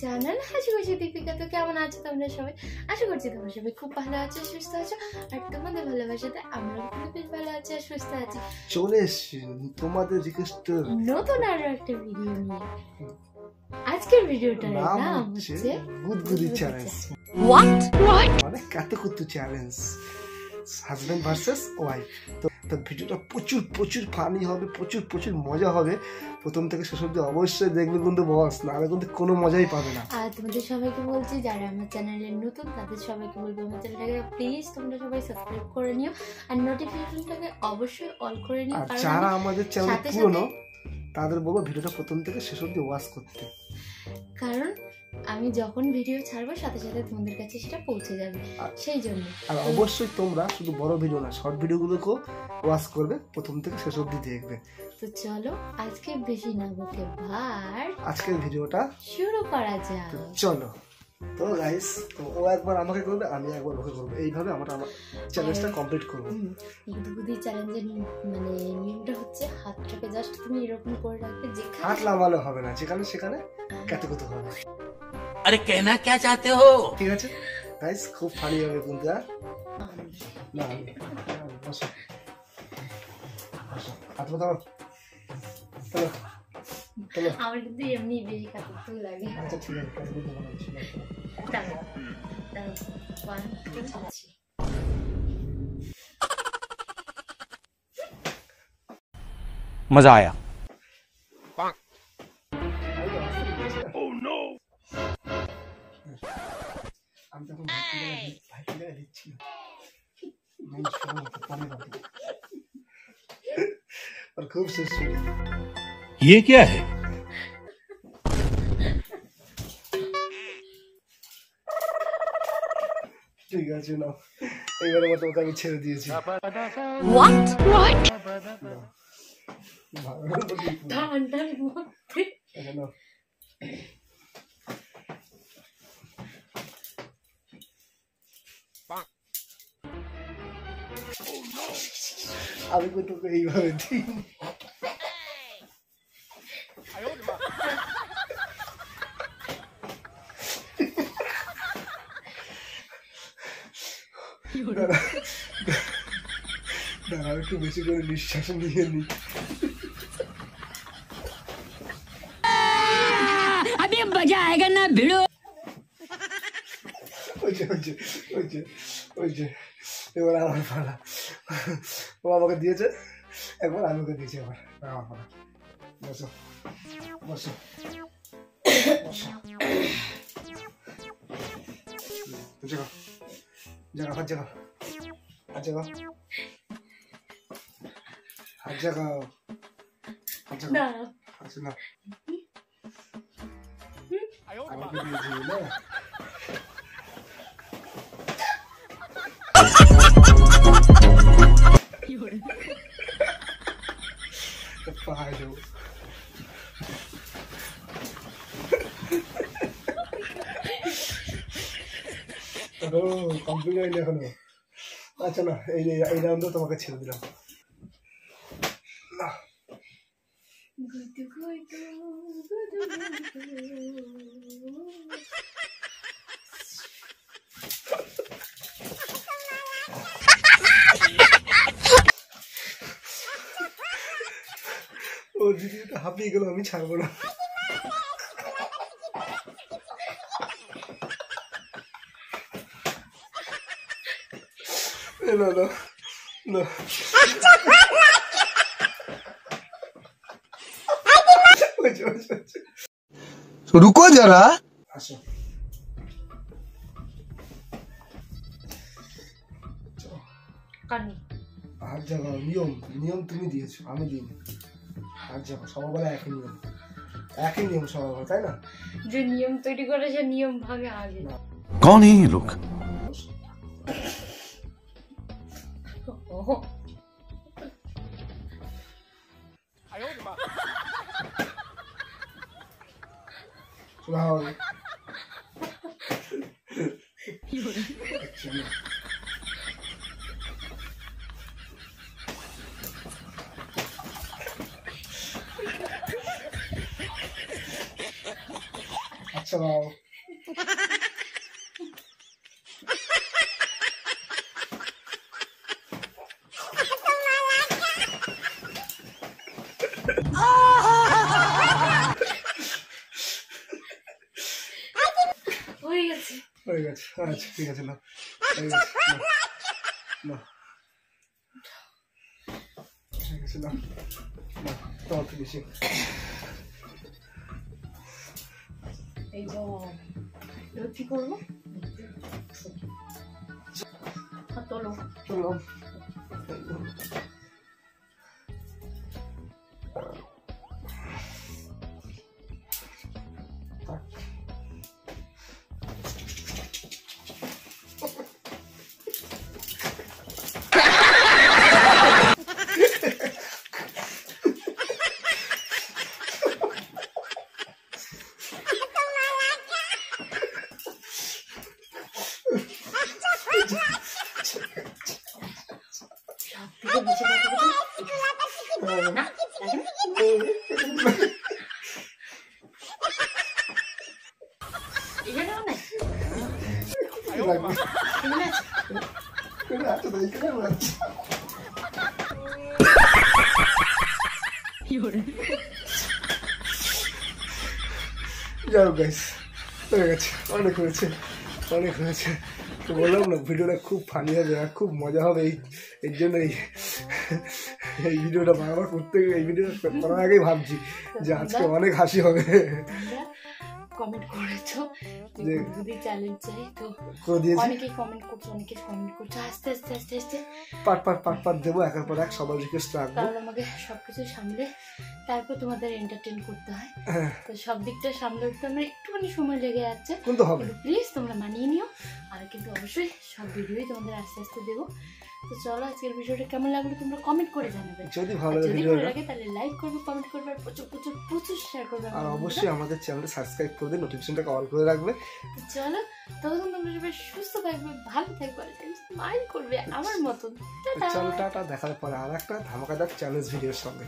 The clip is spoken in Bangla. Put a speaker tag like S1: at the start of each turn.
S1: চ্যানেল। আশা করছি দীপিকা। তো কেমন আছো তোমরা সবাই? আশা করছি তোমরা সবাই খুব ভালো আছো, সুস্থ আছো, আর তোমাদের ভালোবাসাতে আমরা খুব বেশ ভালো আছি আর সুস্থ আছি।
S2: চলে এসেছি তোমাদের রিকোয়েস্টের
S1: নতুন আরো একটা ভিডিও নিয়ে। আজকের ভিডিওটার নাম হচ্ছে
S2: গুদগুদি চ্যালেঞ্জ।
S1: হোয়াট
S2: মানে কাতুকুতু চ্যালেঞ্জ, হাজবেন্ড ভার্সেস ওয়াইফ। তো ভিডিওটা প্রচুর প্রচুর ফানি হবে, প্রচুর প্রচুর মজা হবে। প্রথম থেকে শেষ অবধি অবশ্যই দেখবে কিন্তু বস, নাহলে কিন্তু কোনো মজাই পাবে না।
S1: আর তোমাদের সবাইকে বলছি, যারা আমার চ্যানেলে নতুন তাদের সবাইকে বলবো আমার চ্যানেলটাকে প্লিজ তোমরা সবাই সাবস্ক্রাইব করে নিও আর নোটিফিকেশনটাকে অবশ্যই অল করে নিও।
S2: আর যারা আমাদের চ্যানেল পুরনো তাদের বলবো ভিডিওটা প্রথম থেকে শেষ অবধি ওয়াচ করতে, কারণ
S1: আমি যখন ভিডিও ছাড়বো সাথে সাথে তোমাদের কাছে সেটা পৌঁছে যাবে, সেই জন্য।
S2: আর অবশ্যই তোমরা শুধু বড় ভিডিও না, শর্ট ভিডিওগুলোকেও ওয়াচ করবে, প্রথম থেকে শেষ অবধি দেখবে।
S1: তো চলো আজকে বেশি না বকে ভার
S2: আজকের ভিডিওটা
S1: শুরু করা যাক।
S2: চলো। তো গাইস, তো ও একবার আমাকে করবে, আমি একবার ওকে করবো, এইভাবে আমরা আমার চ্যালেঞ্জটা কমপ্লিট করবো।
S1: গুদগুদি চ্যালেঞ্জের মানে নিয়মটা হচ্ছে হাতটাকে জাস্ট তুমি এরকম করে রাখবে, যেখানে
S2: হাত লামালে হবে না, যেখানে সেখানে কাতুকুতু হবে।
S3: अरे कहना क्या चाहते हो?
S2: ঠিক আছে গাইস, খুব ফানি হবে কিন্তু। না বসো বসো, হাত পাতাও। চলো চলো।
S1: আমার কিন্তু এমনি বেশি কাতুকুতু লাগে।
S2: আচ্ছা ঠিক আছে, কাতুকুতু বানাচ্ছি।
S1: দাঁড়াও দাঁড়াও, 1 2 3।
S3: मजा आया।
S2: আমি তখন ভাই দিচ্ছি और खूब सुस्ती।
S3: ये क्या है?
S2: ঠিক আছে না, এবারে মতো ওকে আমি ছেড়ে দিয়েছি।
S1: হোয়াট ঠান্ডার মধ্যে
S2: আমি তোকে এইভাবে দিই। দাঁড়া একটু বেশি করে নিঃশ্বাস নিয়ে নি।
S4: अभी मजा आएगा ना भिड़ो।
S2: এবার আমার পালা। ও আমাকে দিয়েছে একবার, আমি ওকে দিয়েছি একবার, আমার পালা। বসো বসো বসো। জাগা জাগা, হাত জাগা, হাত জাগা, হাত জাগা, হাত জাগা। আচ্ছা না, আমাকে দিয়েছি না। পাহাড়ো কমপ্লিট হয়নি এখনো। আচ্ছা না, এই রাউন্ডে তোমাকে ছেড়ে দিলাম। না ও দিদি তো হাঁপিয়ে গেল, আমি ছাড়বো না। না না না,
S5: रुको जरा।
S2: আসো হাত জাগাও। নিয়ম নিয়ম তুমি দিয়েছো, আমি দিই। হাত জাগাও, সবার বলে একই নিয়ম, একই নিয়ম সবার বলে, তাই না?
S1: যে নিয়ম তৈরি করে সে নিয়ম ভাগে আগে।
S3: कौन है ये लोग?
S2: আচ্ছা চালাও।
S1: হয়ে গেছে।
S2: হয়ে গেছে, আচ্ছা ঠিক আছে, না হয়ে গেছে, না হয়ে গেছে, না না তোমার তো বেশি।
S1: এই যে এবার কি করবো? তোলো।
S2: চলো
S1: সব থেকে বেশি কথা না এখানে অনেক
S2: যাও গাইস, হয়ে গেছে, অনেক হয়েছে, অনেক হয়েছে। তো বললাম না ভিডিওটা খুব ফানি হবে আর খুব মজা হবে। এর জন্য এই ভিডিওটা বারবার করতে গিয়ে এই ভিডিওটা করার আগেই ভাবছি যে আজকে অনেক হাসি হবে।
S1: কমেন্ট করেছো যে যদি চ্যালেঞ্জ চাই তো
S2: করে দিয়েছি,
S1: অনেকেই কমেন্ট করছো আস্তে আস্তে আস্তে আস্তে
S2: পার্ট দেবো একের পর এক, সবার রিকোয়েস্ট রাখবো।
S1: কারণ আমাকে সবকিছু সামলে তারপর তোমাদের এন্টারটেইন করতে হয়, তো সব দিকটা সামলে উঠতে আমার একটুখানি সময় লেগে যাচ্ছে,
S2: কিন্তু হবে।
S1: প্লিজ তোমরা মানিয়ে নিও। আর কিন্তু অবশ্যই সব ভিডিওই তোমাদের আস্তে আস্তে দেবো। তো চলো আজকের ভিডিওটা কেমন লাগলো তোমরা কমেন্ট করে জানাবে।
S2: যদি ভালো
S1: আর
S2: লাগে
S1: যদি ভালো
S2: ভিডিওটা,
S1: লাগে তাহলে লাইক করবে, কমেন্ট করবে, আর প্রচুর প্রচুর প্রচুর শেয়ার করবে।
S2: আর অবশ্যই আমাদের চ্যানেলটা সাবস্ক্রাইব করে দিয়ে নোটিফিকেশনটাকে অল করে রাখবে।
S1: তো চলো ততক্ষণ তোমরা সবাই সুস্থ থাকবে, ভালো থাকবে, আর স্মাইল করবে আমার মতন। টাটা।
S2: চলো টাটা, দেখা পরে আর একটা ধামাকাদার চ্যালেঞ্জ ভিডিওর সঙ্গে।